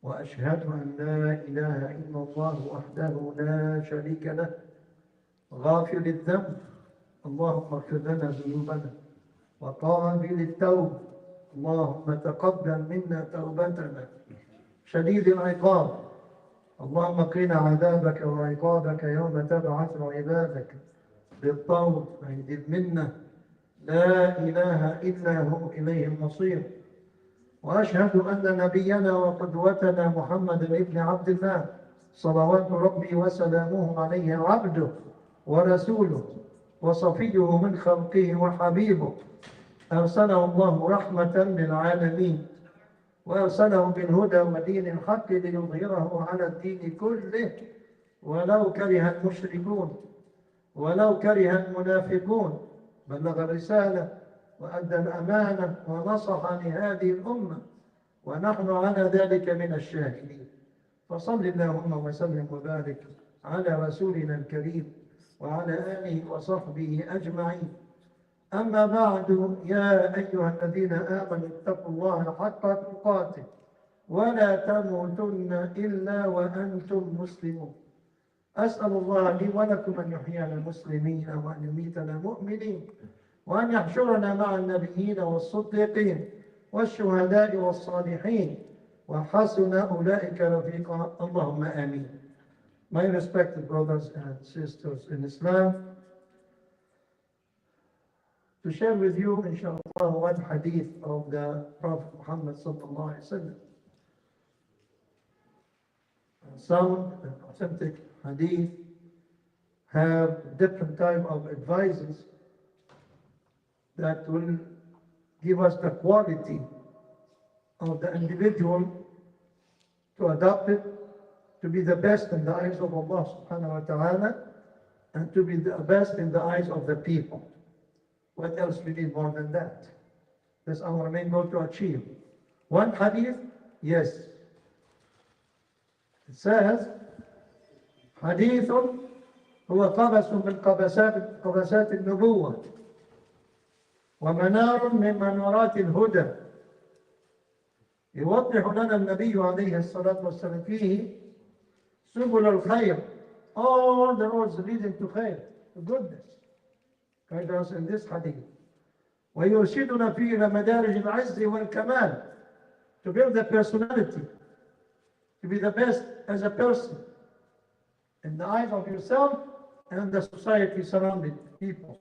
وأشهد أن لا إله إلا الله وحده لا شريك له غافر الذنب اللهم اغفر لنا ذنوبنا وقابل التوب اللهم تقبل منا توبتنا شديد العقاب اللهم قنا عذابك وعقابك يوم تبعث عبادك بالطول عند المنة لا إله إلا هو إليه المصير وأشهد أن نبينا وقدوتنا محمد بن عبد الله صلوات ربي وسلامه عليه عبده ورسوله وصفيه من خلقه وحبيبه أرسله الله رحمة للعالمين وأرسله بالهدى ودين الحق ليظهره على الدين كله ولو كره المشركون ولو كره المنافقون بلغ الرسالة وأدى الأمانة ونصح لهذه الأمة ونحن على ذلك من الشاهدين فصل اللهم وسلم وبارك على رسولنا الكريم وعلى آله وصحبه أجمعين أما بعد يا أيها الذين آمنوا اتقوا الله حق تقاته ولا تموتن إلا وأنتم مسلمون أسأل الله لي ولكم أن يحيينا مسلمين وأن يميتنا مؤمنين وأن يحشرنا مع النبيين والصديقين والشهداء والصالحين وحسن أولئك رفيقا اللهم آمين. My respected brothers and sisters in Islam, to share with you, inshallah, one hadith of the Prophet Muhammad sallallahu alaihi wasallam. Some authentic hadith have different type of advices that will give us the quality of the individual to adopt it, to be the best in the eyes of Allah subhanahu wa ta'ala, and to be the best in the eyes of the people. What else we need more than that? That's our main goal to achieve. One hadith, yes. It says, حديث هو قبس من قبسات النبوة ومنار من منارات الهدى يوضح لنا النبي عليه الصلاة والسلام فيه سبل الخير, all the roads leading to خير, to goodness. Guide us in this hadith. ويرشدنا فيه إلى مدارج العز والكمال, to build the personality, to be the best as a person in the eyes of yourself and the society surrounding people.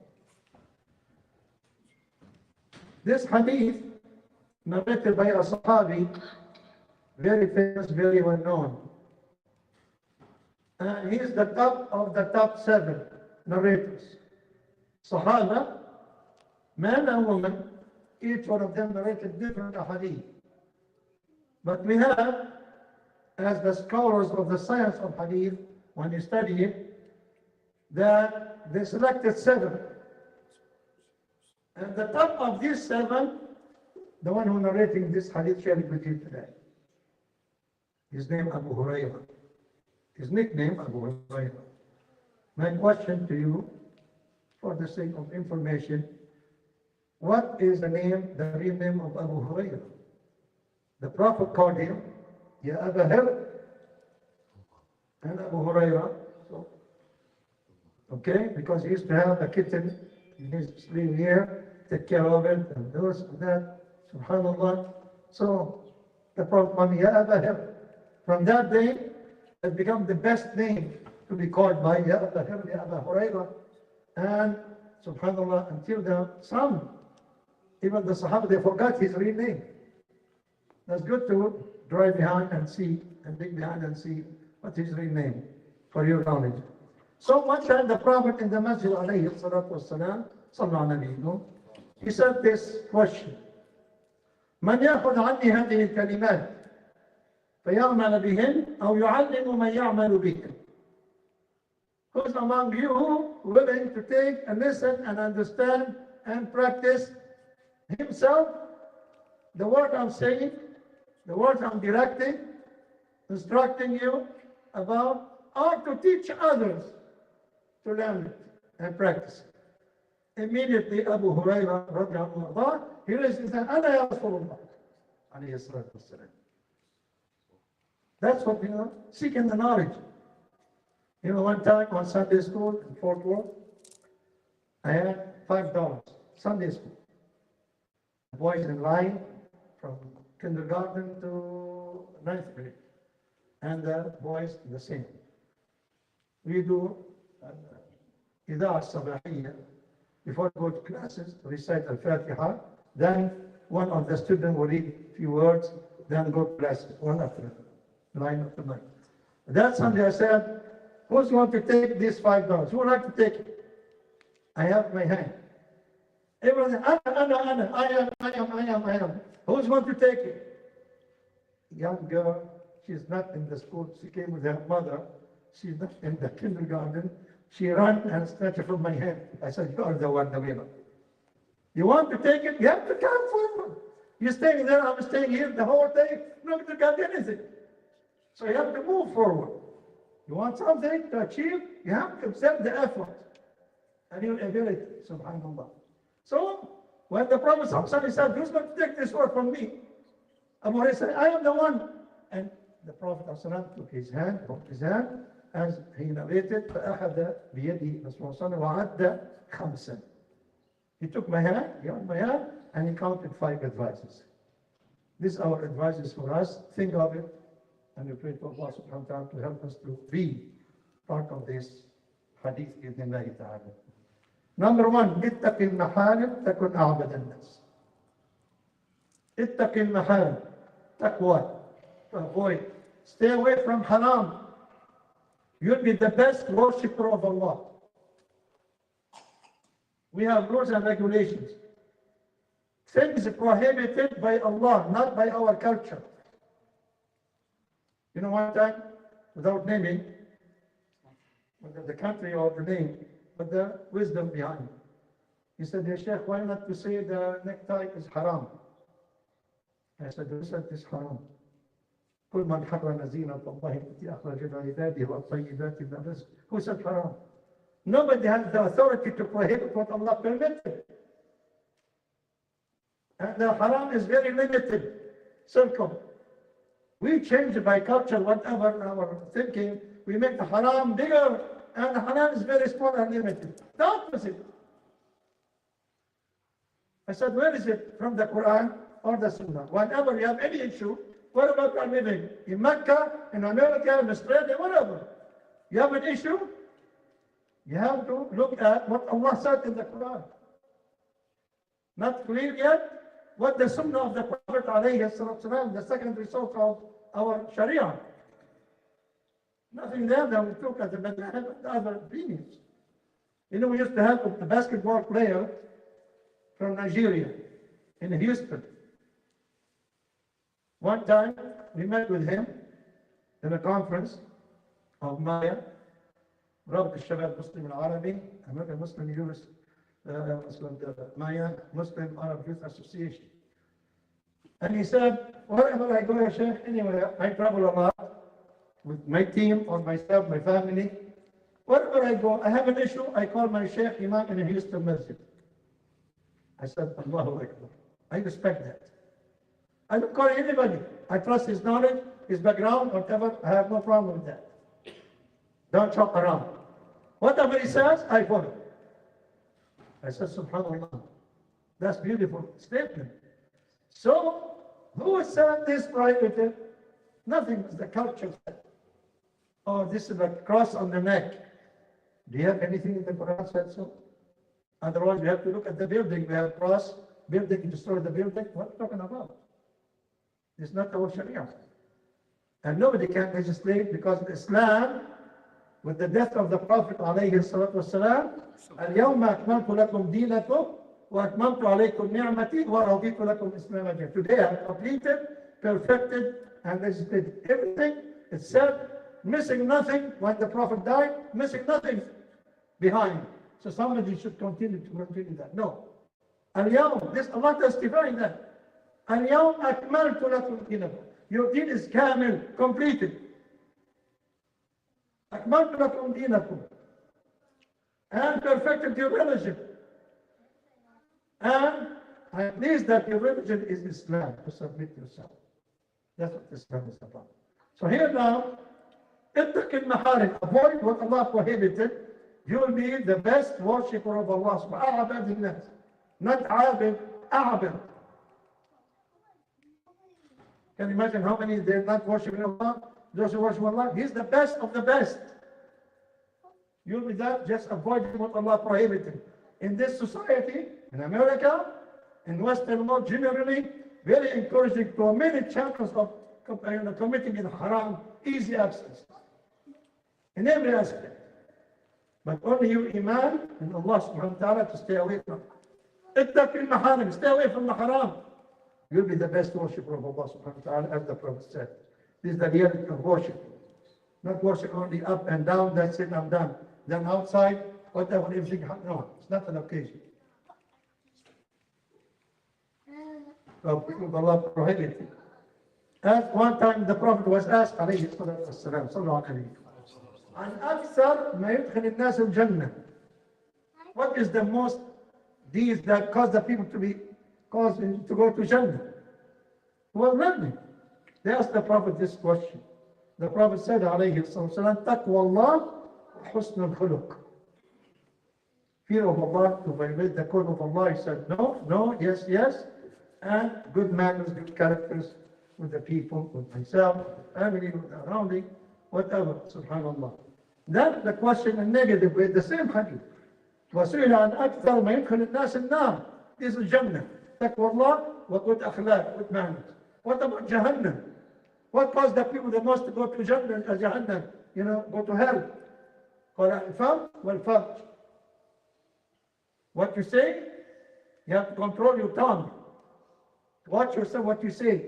This hadith, narrated by a Sahabi, very famous, very well known. And he is the top of the top 7 narrators. Sahaba, man and woman, each one of them narrated different hadith. But we have, as the scholars of the science of hadith, when you study it, that they selected 7. And the top of these 7, the one who narrating this hadith sharing with you today, his name Abu Hurairah. His nickname Abu Hurairah. My question to you, for the sake of information, what is the real name of Abu Hurairah? The Prophet called him Ya Abu Hurairah and Abu Hurairah. So, okay, because he used to have a kitten in his sleeve here, take care of it, and this and that, subhanallah. So the Prophet called him Ya Abu Hurairah. From that day, it became the best name to be called by Ya Abu Hurairah, Ya Abu Hurairah. And subhanallah, until some, even the Sahaba, they forgot his real name. That's good to drive behind and see, and dig behind and see what his real name, for your knowledge. So one time the Prophet in the Masjid alayhi salatu wassalam, sallallahu alayhi, he said this question: من يأخذ عني هذه الكلمات فيعمل بهن أو يعلم من يعمل بهن? Who's among you willing to take and listen and understand and practice himself the word I'm saying, the words I'm directing, instructing you about, or to teach others to learn it and practice it? Immediately Abu Hurairah radiallahu anhu, he raised his hand, Ana ya Rasulullah, alayhi salatu wassalam. That's what, seeking the knowledge. One time on Sunday school in Fort Worth, I had $5, Sunday school. The boys in line from kindergarten to 9th grade. And the boys the same. We do إذاعة صباحية before we go to classes, recite Al-Fatiha. Then one of the students will read a few words, then go to classes, one after 9 after 9. That Sunday I said, who's going to take these $5? Who would like to take it? I have my hand. Everyone, I am. Who's going to take it? Young girl, she's not in the school. She came with her mother. She's not in the kindergarten. She ran and snatched it from my hand. I said, you are the one, the winner. You want to take it? You have to come forward. You're staying there, I'm staying here the whole day. Not going to get anything. So you have to move forward. You want something to achieve, you have to accept the effort and your ability, subhanAllah. So, when the Prophet said, who's going to take this word from me? Abu Hurairah said, I am the one. And the Prophet took his hand, as he narrated, فَأَخَذَ بِيَدِهِ رَسُولُ اللَّهِ وَعَدَّ خَمْسًا. He took my hand, and he counted 5 advices. These are our advices for us. Think of it, and we pray to Allah subhanahu wa ta'ala to help us to be part of this hadith بإذن ta'ala. Number 1, اتق المحارم تكن أعبد الناس. اتق المحارم, taqwa, to avoid. Stay away from haram. You'll be the best worshipper of Allah. We have rules and regulations. Things prohibited by Allah, not by our culture. One time, without naming, whether the country or the name, but the wisdom behind it. He said, "Ya Sheikh, why not to say the necktie is haram?" I said, "Who said this haram? كل من حرم زينة الله التي أخرج لعباده والطيبات من الرزق." Who said haram? Nobody has the authority to prohibit what Allah permitted. And the haram is very limited circle. We change by culture, whatever our thinking, we make the haram bigger, and the haram is very small and limited. The opposite. I said, where is it? From the Quran or the Sunnah? Whenever you have any issue, what about our living? In Mecca, in America, in Australia, whatever. You have an issue, you have to look at what Allah said in the Quran. Not clear yet? What the Sunnah of the Prophet ﷺ, the second result of our Sharia. Nothing there that we took as the other opinions. We used to have a basketball player from Nigeria in Houston. One time we met with him in a conference of Maya, رابط الشباب المسلم العربي, American Muslim Youth, Maya, Muslim Arab Youth Association. And he said, wherever I go, Sheikh, anywhere, I travel a lot with my team or myself, my family. Wherever I go, I have an issue, I call my Sheikh Imam in a Houston masjid. I said, Allahu Akbar. I respect that. I don't call anybody. I trust his knowledge, his background, whatever. I have no problem with that. Don't shop around. Whatever he says, I follow. I said, SubhanAllah. That's beautiful statement. So, who said this prohibited? Nothing. The culture said. Oh, this is a cross on the neck. Do you have anything in the Quran said so? Otherwise, we have to look at the building. We have cross, building, destroy the building. What are you talking about? It's not our Sharia. And nobody can legislate because Islam, with the death of the Prophet ﷺ, اليوم أكملت لكم دينكم وأتممت عليكم نعمتي ورضيت لكم الإسلام دينا. Today I have completed, perfected, and legislated everything. It said, missing nothing when the Prophet died, missing nothing behind. So somebody should continue that. No. اليوم, this Allah testifying that. اليوم أكملت لكم دينكم. Your deen is kamil, completed. أكملت لكم دينكم. And perfected your religion. And I am pleased that your religion is Islam, to submit yourself. That's what Islam is about. So here now, اتق المحارم, avoid what Allah prohibited. You will be the best worshipper of Allah. أعبد الناس. Not عابد, أعبد. Can you imagine how many they're not worshiping Allah? Those who worship Allah, He's the best of the best. You'll be that, just avoiding what Allah prohibited. In this society, in America, in Western world generally, very encouraging to many channels of committing in haram, easy access. In every aspect. But only you iman in Allah subhanahu wa ta'ala to stay away from it. اتق المحارم, stay away from the haram. You'll be the best worshipper of Allah subhanahu wa ta'ala, as the Prophet said. This is the reality of worship. Not worship only up and down, that's it, I'm done. Then outside, whatever, everything, no, it's not an occasion. So Allah prohibited. As one time the Prophet was asked, alayhi salatu wassalam, sallallahu alayhi wa عن أكثر ما يدخل الناس الجنة. What is the most deeds that cause the people to be caused to go to Jannah? Well, learning. They asked the Prophet this question. The Prophet said, alayhi sallam, taqwa Allah wa husn al-khuluq. Fear of Allah, to violate the code of Allah. He said, no, no, yes, yes. And good manners, good characters with the people, with myself, family, with around me, whatever, subhanallah. That's the question in negative way, the same hadith. وسئل عن أكثر ما يدخل الناس النار. This is Jannah. تقوى الله وقود أخلاق, with manners. What about Jahannam? What caused the people the most to go to Jahannam? You know, go to hell. قال الفم والفرج. What you say, you have to control your tongue. Watch yourself what you say.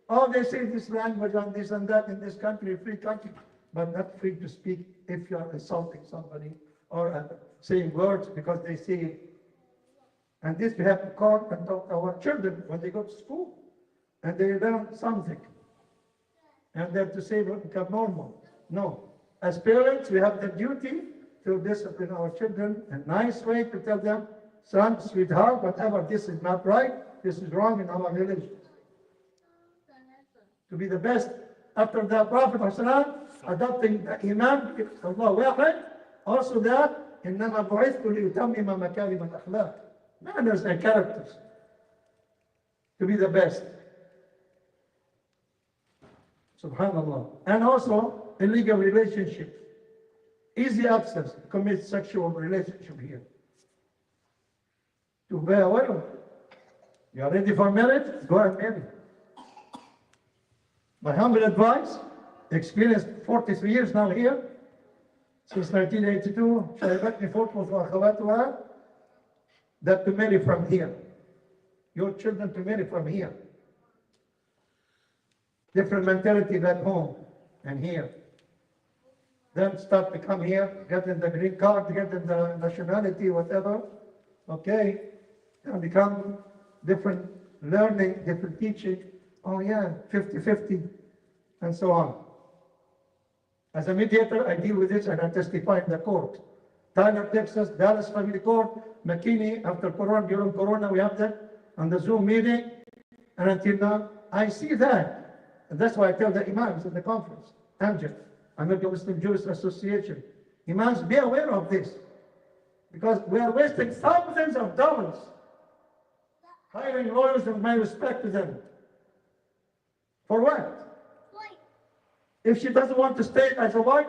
Oh, they say this language and this and that in this country, free country, but not free to speak if you are insulting somebody or saying words because they say it. And this we have to call and talk to our children when they go to school and they learn something. And they have to say it will become normal. No. As parents, we have the duty to discipline our children in a nice way to tell them, son, sweetheart, whatever, this is not right, this is wrong in our religion. To be the best after the Prophet ﷺ adopting the Imam, Allah wahid, also that, إِنَّمَا بُعِثْتُ لِيُتَمِّمَ مَكَارِمَ الْأَخْلَاقِ. Manners and characters. To be the best. Subhanallah. And also, illegal relationships. Easy access to commit sexual relationship here. To be aware of it. You are ready for marriage? Go and marry. My humble advice, experienced 43 years now here, since 1982, شايبتني فوتوز وأخواتها, that to marry from here. Your children to marry from here. Different mentality at home and here. Then start to come here, get in the green card, get in the nationality, whatever. Okay, and become different learning, different teaching. Oh yeah, 50-50, and so on. As a mediator, I deal with this and I testify in the court. Tyler, Texas, Dallas Family Court, McKinney, after Corona, during Corona, we have that on the Zoom meeting. And until now, I see that. And that's why I tell the imams in the conference, Amjad, American Muslim Jewish Association, imams, be aware of this. Because we are wasting thousands of dollars hiring lawyers, with my respect to them. For what? If she doesn't want to stay as a wife,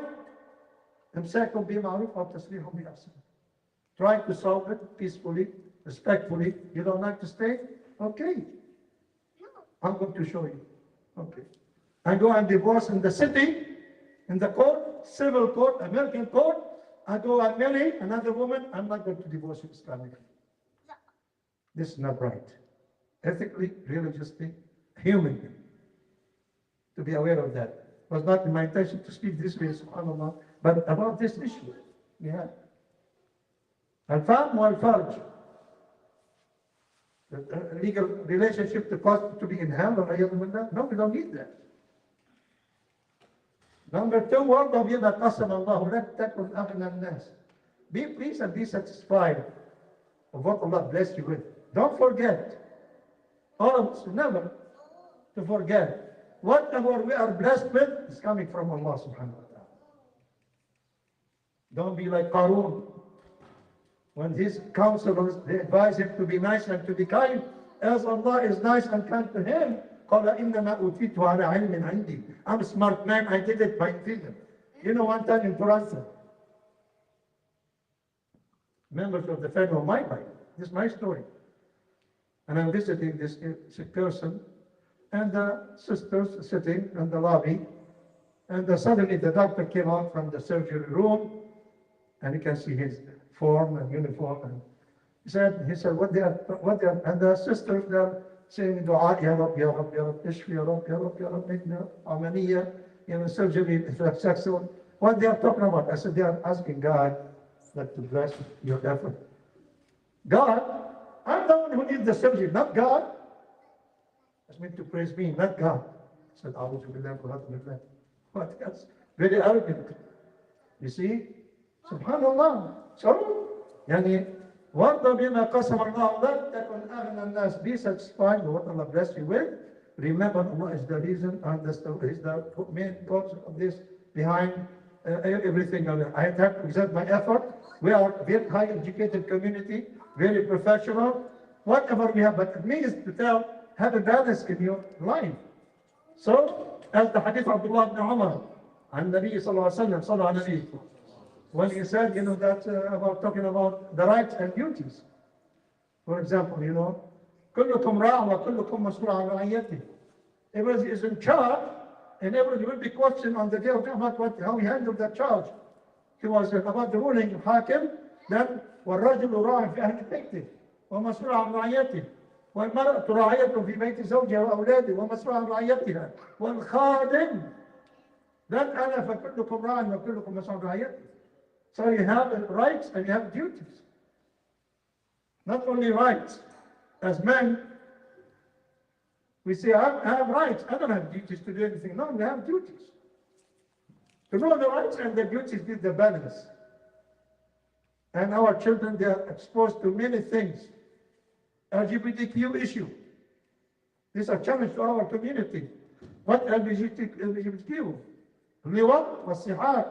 إمساكهم بمعروف أو تسريحهم بإحسان. Try to solve it peacefully, respectfully. You don't like to stay? Okay. I'm going to show you. Okay. I go and divorce in the city, in the court, civil court, American court. I go and marry another woman. I'm not going to divorce you Islamically. This is not right. Ethically, religiously, humanly. To be aware of that. It was not my intention to speak this way, subhanAllah, but about this issue. Yeah. Al-Fam wal-Farj. The legal relationship to be in hell, or no, we don't need that. Number two, word of يَذَا قَسَمَ اللَّهُ لَكْ تَكُنْ أَغْنَى النَّاسِ. Be pleased and be satisfied of what Allah blessed you with. Don't forget. All of us, never to forget. whatever we are blessed with is coming from Allah subhanahu wa ta'ala. Don't be like Qarun. When his counselors, they advise him to be nice and to be kind, as Allah is nice and kind to him, قال إنما أوتيته على علم عندي. I'm a smart man, I did it by intelligence. You know, one time in Toronto, members of the family of my wife, this is my story. And I'm visiting this sick person, and the sisters sitting in the lobby, and suddenly the doctor came out from the surgery room, and you can see his form and uniform, and he said, what they are, and the sisters, they're saying, Dua, Ya Rab, Ya Rab, Ya Rab, Ishfi, Ya Rab, Ya Rab, Ya Rab, Inna, Amaniya, surgery, successful. What they are talking about? I said, they are asking God that to bless your effort. God, I'm the one who needs the surgery, not God. That's meant to praise me, not God. I said, A'udhu Billah, Billah. What else? Very arrogant. You see? Subhanallah. So, yani, وَرْضَ بِمَا قَسَمَ اللَّهُ لَكَ تَكُنْ أَغْنَى النَّاسِ. Be satisfied with what Allah blessed you with. Remember, Allah is the reason and is the main cause of this behind everything. I have to exert my effort. We are a very high educated community, very professional, whatever we have, but it means to tell, have a balance in your life. So, as the hadith of Abdullah ibn Umar, and Nabi sallallahu alayhi wa sallam, when he said, that about talking about the rights and duties. For example, كلكم راع وكلكم مسؤول عن رعيته. Everybody is in charge, and everybody will be questioned on the day of Judgment how he handled that charge. He was about the ruling of Hakim, then والرجل راع في أهل بيته ومسؤول عن رعيته والمرأة راعية في بيت زوجها وأولاده ومسؤول عن رعيتها والخادم then أنا فكلكم راع وكلكم مسؤول عن رعيته. So you have rights and you have duties. Not only rights. As men, we say, I have rights. I don't have duties to do anything. No, we have duties. To know the rights and the duties with the balance. And our children, they are exposed to many things. LGBTQ issue. This is a challenge to our community. What LGBTQ? Liwat was sihar.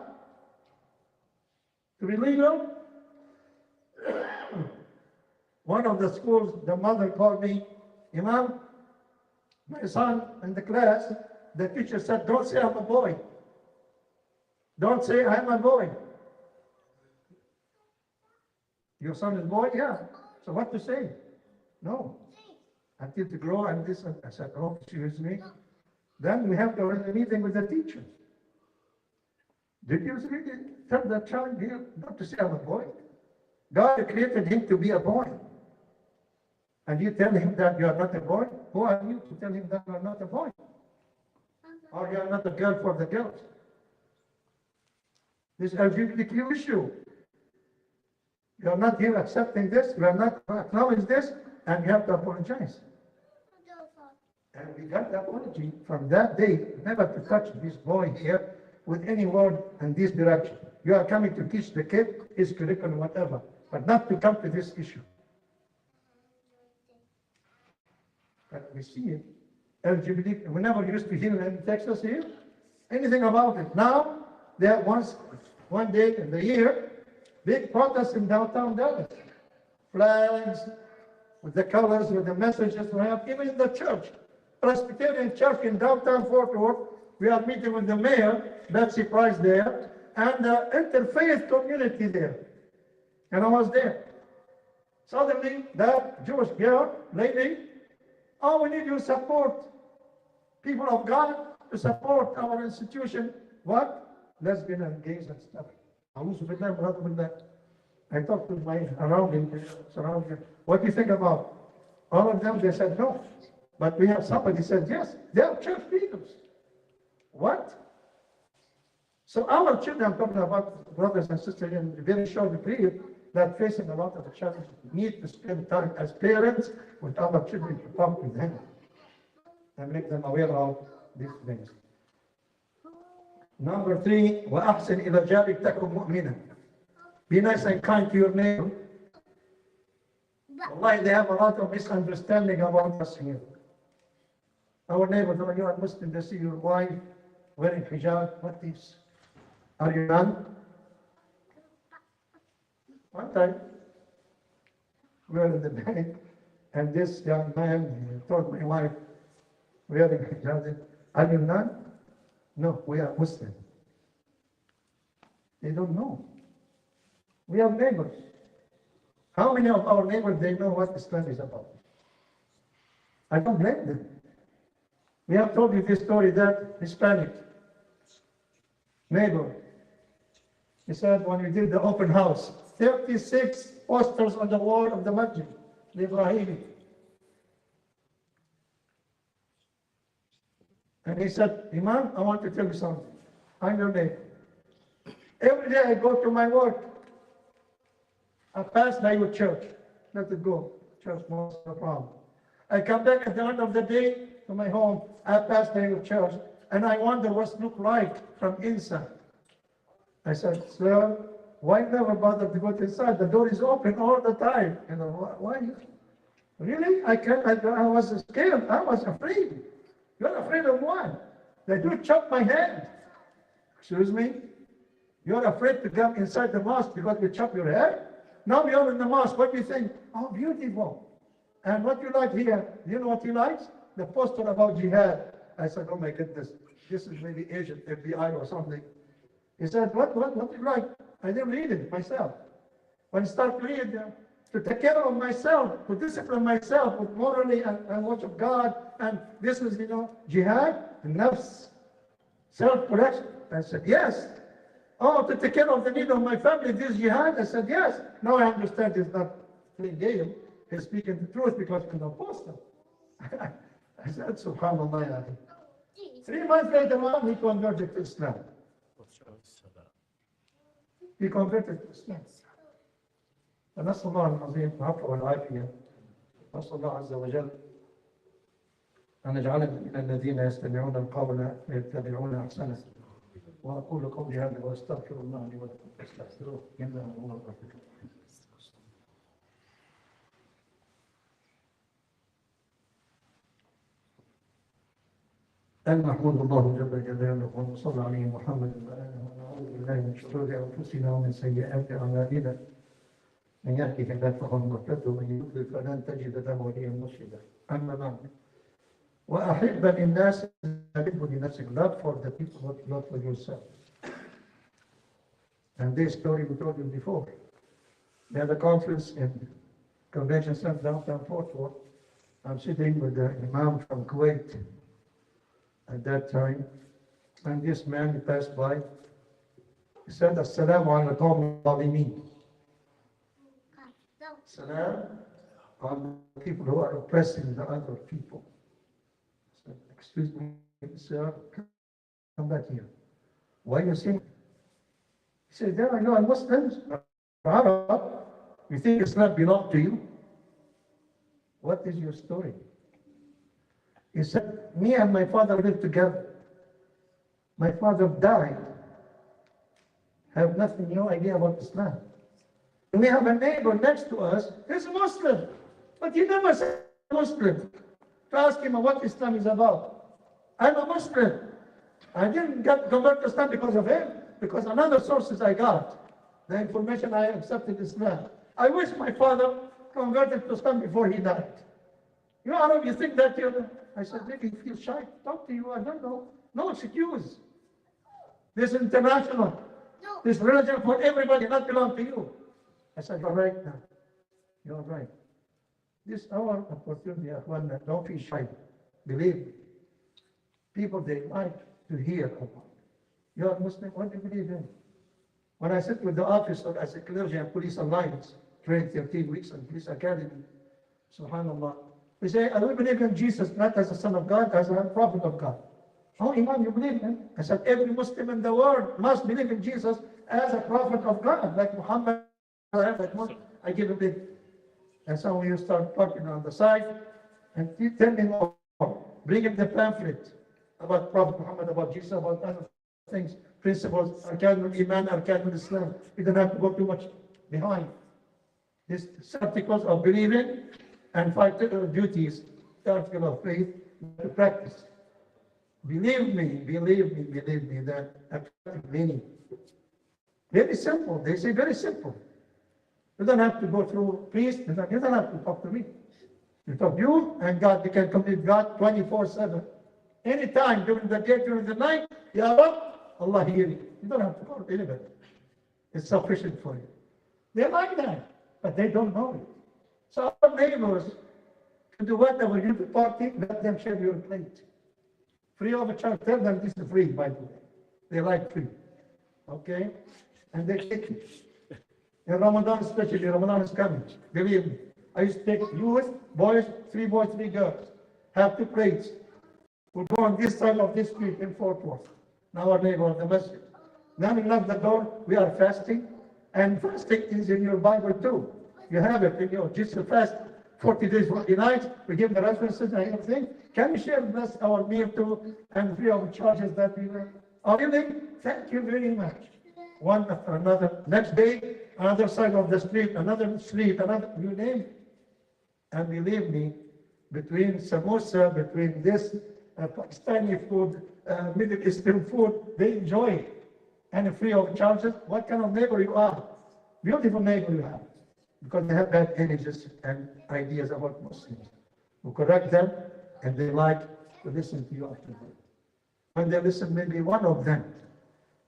To be legal. One of the schools, the mother called me, Imam, my son in the class, the teacher said, don't say I'm a boy. Don't say I'm a boy. Your son is a boy? Yeah. So what to say? No. Until to grow and this, I said, oh, excuse me. Then we have to have a meeting with the teachers. Did you really tell the child here not to say I'm a boy? God created him to be a boy. And you tell him that you are not a boy? Who are you to tell him that you are not a boy? Or you are not a girl for the girls? This LGBTQ issue. You are not here accepting this, you are not acknowledging this, and you have to apologize. And we got the apology from that day, never to touch this boy here with any word in this direction. You are coming to teach the kid his curriculum, whatever, but not to come to this issue. But we see it. LGBT, we never used to hear in Texas here anything about it. Now, there one day in the year, big protests in downtown Dallas. Flags, with the colors, with the messages we have, even in the church. Presbyterian Church in downtown Fort Worth, we are meeting with the mayor, Betsy Price there, and the interfaith community there. And I was there. Suddenly, that Jewish girl, lady, oh, we need your support. People of God to support our institution. What? Lesbian and gays and stuff. I talked to my surrounding. What do you think about? All of them, they said no. But we have somebody said yes. They are church leaders. What? So our children, I'm talking about brothers and sisters in a very short period, that facing a lot of challenges. We need to spend time as parents with our children to talk with them and make them aware of these things. Number 3, وَأَحْسِنْ إِلَى جَارِكَ تَكُنْ مُؤْمِنًا. Be nice and kind to your neighbor. Wallahi, they have a lot of misunderstanding about us here. Our neighbors, when you are Muslim, they see your wife wearing hijab. What is? Are you none? One time, we were in the bank, and this young man told my wife, wearing hijab, are you none? No, we are Muslim. They don't know. We have neighbors. How many of our neighbors, they know what Islam is about? I don't blame them. We have told you this story that Hispanic neighbor, he said when we did the open house, 36 posters on the wall of the masjid, the Ibrahimi. And he said, Imam, I want to tell you something. I'm your neighbor. Every day I go to my work. I pass by your church. Let it go. Church, no problem. I come back at the end of the day to my home. I pass by your church. And I wonder what it looks like from inside. I said, sir, why never bother to go inside? The door is open all the time. You know, why? Really? I was scared. I was afraid. You're afraid of what? They do chop my hand. Excuse me? You're afraid to come inside the mosque because we chop your head? Now we are in the mosque. What do you think? Oh, beautiful. And what you like here? Do you know what he likes? The poster about jihad. I said, oh my goodness, this is maybe Asian FBI or something. He said, what do you like? I didn't read it myself. When I start reading, to take care of myself, to discipline myself with morally and watch of God, and this is, jihad, nafs, self-protection. I said, yes. Oh, to take care of the need of my family, this jihad? I said, yes. Now I understand it's not playing game. He's speaking the truth because he's an apostle. I said, subhanallah. 3 months later on, he converted to Islam. He converted to Islam. فنسأل الله العظيم العفو والعافية. نسأل الله عز وجل أن يجعلنا من الذين يستمعون القول ويتبعون أحسنه. وأقول قولي هذا وأستغفر الله لي ولكم فاستغفروه إنه هو الغفور الرحيم. المحمود الله جل جلاله وصلى عليه محمد وآله ونعوذ بالله من شرور أنفسنا ومن سيئات أعمالنا. من يهده الله فهو المهتد ومن يضلل فلن تجد له وليا مرشدا. أما بعد وأحب الناس أحب لنفسك. Love for the people, not for yourself. And this story we told you before. We had a conference in Convention Center downtown Fort Worth. I'm sitting with the Imam from Kuwait at that time, and this man passed by. He said, Assalamu alaikum al-zalimin. Salam on the people who are oppressing the other people. I said, excuse me, sir, come back here. Why are you saying? He said, yeah, I know I'm Muslims, Arab. You think Islam belongs to you? What is your story? He said, me and my father lived together. My father died. Have nothing, no idea about Islam. We have a neighbor next to us, he's a Muslim, but he never said Muslim. To ask him what Islam is about. I'm a Muslim. I didn't convert to Islam because of him, because another sources I got. The information I accepted Islam. I wish my father converted to Islam before he died. You Arab, you think that you're... I said, maybe he feels shy. Talk to you, I don't know. No excuse. This is international. No. This religion for everybody, not belong to you. I said, you're right now. You're right. This is our opportunity, Akhwan. Don't be shy. Believe me. People, they like to hear about. You're a Muslim, what do you believe in? When I sit with the officer as a clergy and police alliance, trained 13 weeks in police academy, subhanAllah, we say, I will believe in Jesus, not as a son of God, as a prophet of God. Oh, Imam, you believe in him? I said, every Muslim in the world must believe in Jesus as a prophet of God, like Muhammad. I give a bit. And so when you start talking on the side, and you tell me more, bring him the pamphlet about Prophet Muhammad, about Jesus, about other things, principles, Arkanul Iman, Arkanul Islam. You don't have to go too much behind. These articles of believing and 5 duties, the article of faith, to practice. Believe me, that attractive meaning. Very simple. They say very simple. You don't have to go through priest. You don't have to talk to me. You talk to you and God. You can complete God 24/7. Anytime during the day, during the night, Ya Rab, Allah hear you. You don't have to go to anybody. It's sufficient for you. They like that, but they don't know it. So our neighbors can do whatever you do party, let them share your plate. Free of charge. Tell them this is free, by the way. They like free. Okay? And they take it. In Ramadan, especially, Ramadan is coming. Believe me. I used to take youth, boys, 3 girls. Have 2 plates. We'll go on this side of this street in Fort Worth. Now our neighbor of the masjid. Then we knock the door. We are fasting. And fasting is in your Bible too. You have it in your just fast 40 days, 40 nights. We give the references and everything. Can you share with us our meal too and free of charges that we were? Oh, really? Thank you very much. One after another. Next day, another side of the street, another street, another, you name it. And believe me, between samosa, between this Pakistani food, Middle Eastern food, they enjoy it. And free of charges. What kind of neighbor you are? Beautiful neighbor you have. Because they have bad images and ideas about Muslims. You correct them, and they like to listen to you afterward. When they listen, maybe one of them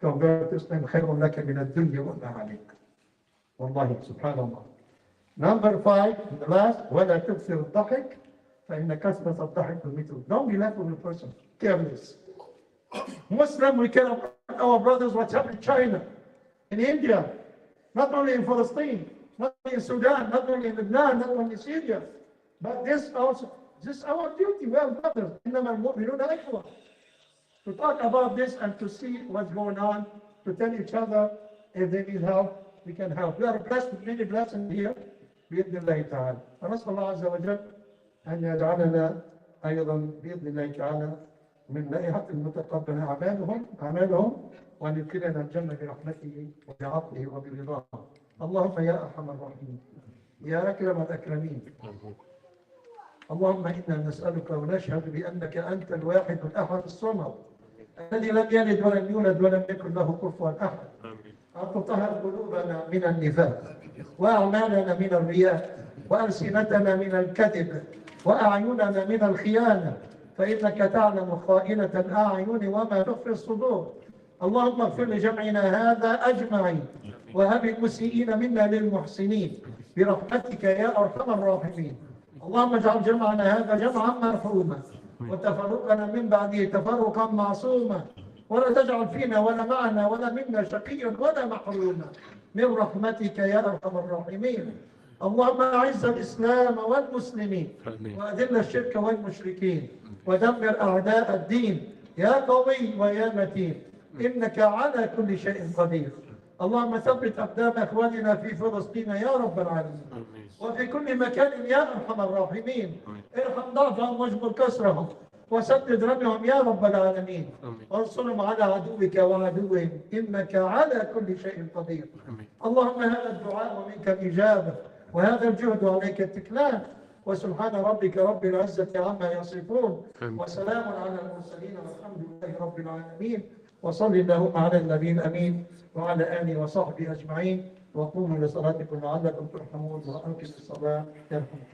convert to Islam, خير لك من الدنيا وما عليك. Wallahi, subhanallah. Number 5, the last, ولا تكثر الضحك فإن كثرة الضحك مثل. Don't be laughing with a person. Careless. Muslim, we care about our brothers, what's happening in China, in India, not only in Palestine, not only in Sudan, not only in Lebanon, not only in Syria, but this also, this is our duty, we are brothers. To talk about this and to see what's going on, to tell each other if they need help, we can help. We are blessed with many blessings here, بإذن الله تعالى. فنسأل الله عز وجل أن يجعلنا أيضا بإذن الله تعالى من لائحة المتقبل أعمالهم وأن يدخلنا الجنة برحمته وبعفوه وبرضاه. اللهم يا أرحم الراحمين يا أكرم الأكرمين. اللهم إنا نسألك ونشهد بأنك أنت الواحد الأحد الصمد الذي لم يلد ولم يولد ولم يكن له كفوا أحد. أن تطهر قلوبنا من النفاق وأعمالنا من الرياء وألسنتنا من الكذب وأعيننا من الخيانة فإنك تعلم خائنة الأعين وما تخفي الصدور. اللهم اغفر لجمعنا هذا أجمعين وهب المسيئين منا للمحسنين برحمتك يا أرحم الراحمين. اللهم اجعل جمعنا هذا جمعا مرحوما وتفرقنا من بعده تفرقا معصوما ولا تجعل فينا ولا معنا ولا منا شقيا ولا محروما من رحمتك يا أرحم الراحمين. اللهم أعز الإسلام والمسلمين وأذل الشرك والمشركين ودمر أعداء الدين يا قوي ويا متين إنك على كل شيء قدير. اللهم ثبت أقدام إخواننا في فلسطين يا رب العالمين وفي كل مكان يا أرحم الراحمين. ارحم ضعفهم واجبر كسرهم وسدد رميهم يا رب العالمين وانصرهم على عدوك وعدوهم إنك على كل شيء قدير. اللهم هذا الدعاء ومنك الإجابة وهذا الجهد عليك التكلان وسبحان ربك رب العزة عما يصفون وسلام على المرسلين والحمد لله رب العالمين. وصلي اللهم على النبي الأمين وعلى آله وصحبه أجمعين وقوموا لصلاتكم لعلكم ترحمون وأنقذوا الصلاة يرحمكم.